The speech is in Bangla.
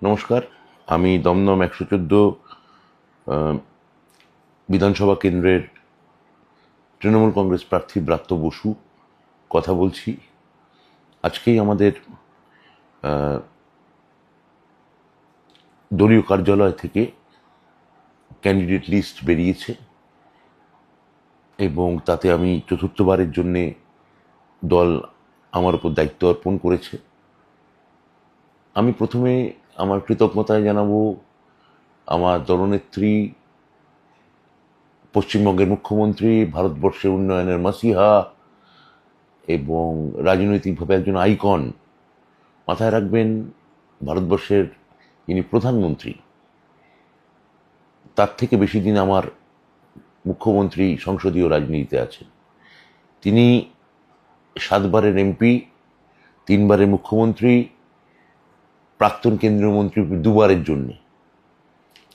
নমস্কার। আমি দমদম ১১৪ বিধানসভা কেন্দ্রের তৃণমূল কংগ্রেস প্রার্থী ব্রাত্য বসু কথা বলছি। আজকেই আমাদের দলীয় কার্যালয় থেকে ক্যান্ডিডেট লিস্ট বেরিয়েছে এবং তাতে আমি চতুর্থবারের জন্যে দল আমার উপর দায়িত্ব অর্পণ করেছে। আমি প্রথমে আমার কৃতজ্ঞতায় জানাবো আমার দলনেত্রী, পশ্চিমবঙ্গের মুখ্যমন্ত্রী, ভারতবর্ষের উন্নয়নের মাসিহা এবং রাজনৈতিকভাবে একজন আইকন। মাথায় রাখবেন, ভারতবর্ষের যিনি প্রধানমন্ত্রী, তার থেকে বেশি দিন আমার মুখ্যমন্ত্রী সংসদীয় রাজনীতিতে আছেন। তিনি 7বারের এমপি, 3বারের মুখ্যমন্ত্রী, প্রাক্তন কেন্দ্রীয় মন্ত্রী 2বারের জন্যে।